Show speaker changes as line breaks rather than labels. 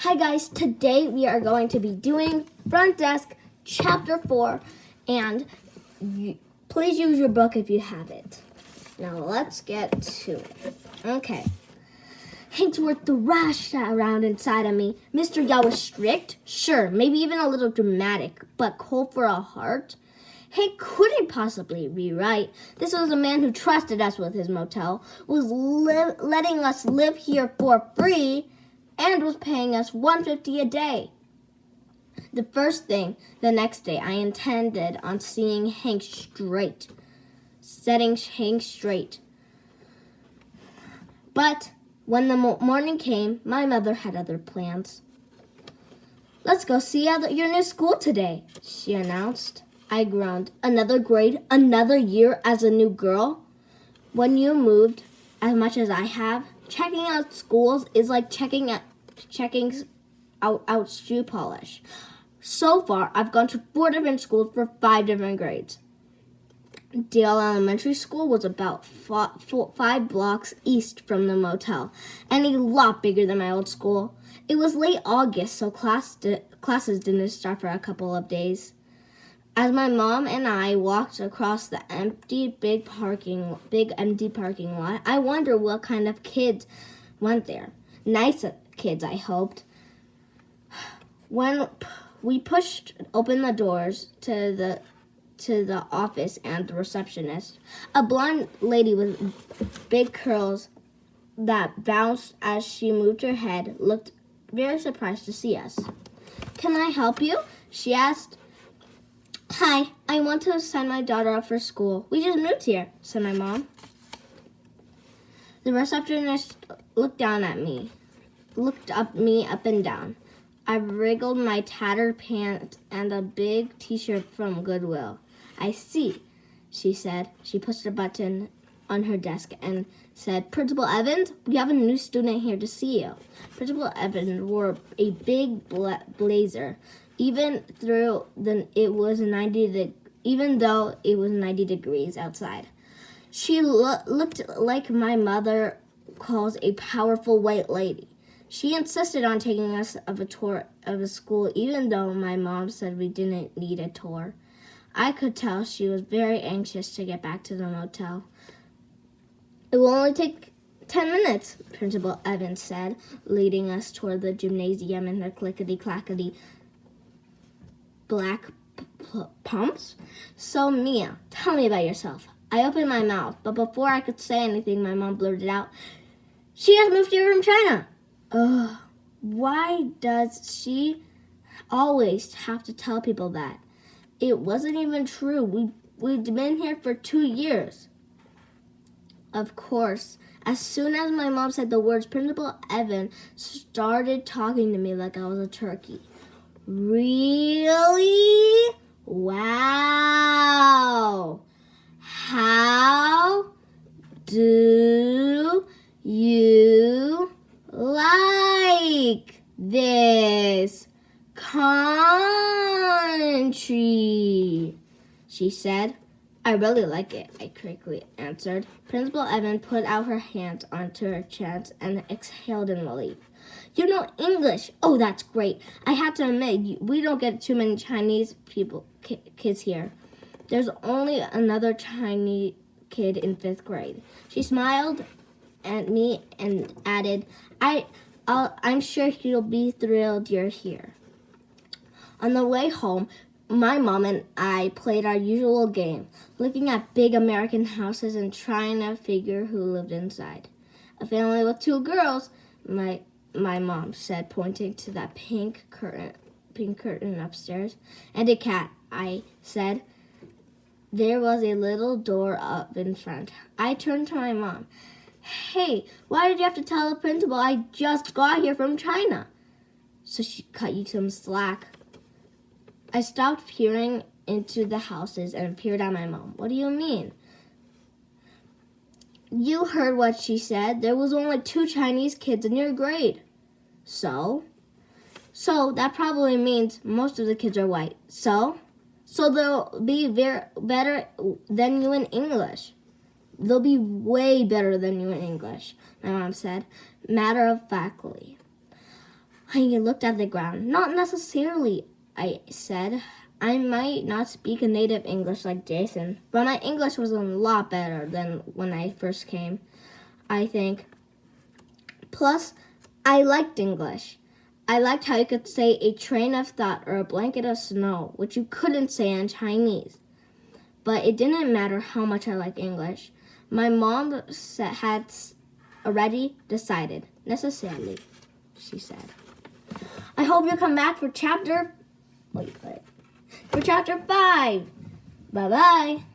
Hi guys, today we are going to be doing Front Desk Chapter 4 and please use your book if you have it. Now let's get to it. Okay. Hanksworth thrashed around inside of me. Mr. Yao was strict, sure, maybe even a little dramatic, but cold for a heart? Hank couldn't possibly be right. This was a man who trusted us with his motel, was letting us live here for free, and was paying us $150 a day. The first thing, the next day, I intended on setting Hank straight. But when the morning came, my mother had other plans. "Let's go see your new school today," she announced. I groaned. Another grade, another year as a new girl? When you moved as much as I have, checking out schools is like checking out shoe polish. So far, I've gone to 4 different schools for 5 different grades. Dale Elementary School was about 5 blocks east from the motel, and a lot bigger than my old school. It was late August, so classes didn't start for a couple of days. As my mom and I walked across the big empty parking lot, I wondered what kind of kids went there. Nice kids, I hoped. When we pushed open the doors to the office and the receptionist, a blonde lady with big curls that bounced as she moved her head looked very surprised to see us. "Can I help you?" she asked. "Hi, I want to sign my daughter up for school. We just moved here," said my mom. The receptionist looked me up and down. I wriggled my tattered pants and a big t-shirt from Goodwill. "I see," she said. She pushed a button on her desk and said, "Principal Evans, we have a new student here to see you." Principal Evans wore a big blazer, even though it was 90 degrees outside. She looked like my mother calls a powerful white lady. She insisted on taking us of a tour of the school, even though my mom said we didn't need a tour. I could tell she was very anxious to get back to the motel. "It will only take 10 minutes, Principal Evans said, leading us toward the gymnasium in her clickety-clackety black pumps. "So, Mia, tell me about yourself." I opened my mouth, but before I could say anything, my mom blurted out, "She has moved here from China." Ugh, why does she always have to tell people that? It wasn't even true. We'd been here for 2 years. Of course, as soon as my mom said the words, Principal Evan started talking to me like I was a turkey. "Really? Wow. How do you like this country?" she said. "I really like it," I quickly answered. Principal Evan put out her hand onto her chest and exhaled in relief. "You know English? Oh, that's great. I have to admit, we don't get too many Chinese kids here. There's only another Chinese kid in 5th grade." She smiled at me and added, I'm sure he'll be thrilled you're here." On the way home, my mom and I played our usual game, looking at big American houses and trying to figure who lived inside. "A family with 2 girls, my mom said, pointing to that pink curtain upstairs. "And a cat," I said. There was a little door up in front. I turned to my mom. "Hey, why did you have to tell the principal I just got here from China?" "So she cut you some slack." I stopped peering into the houses and peered at my mom. "What do you mean?" "You heard what she said. There was only 2 Chinese kids in your grade." So that probably means most of the kids are white. So they'll be better than you in English. "They'll be way better than you in English," my mom said, matter-of-factly. I looked at the ground. Not necessarily, I said. I might not speak a native English like Jason, but my English was a lot better than when I first came, I think. Plus, I liked English. I liked how you could say a train of thought or a blanket of snow, which you couldn't say in Chinese. But it didn't matter how much I liked English. My mom had already decided, necessarily, she said. I hope you come back for chapter 5. Bye-bye.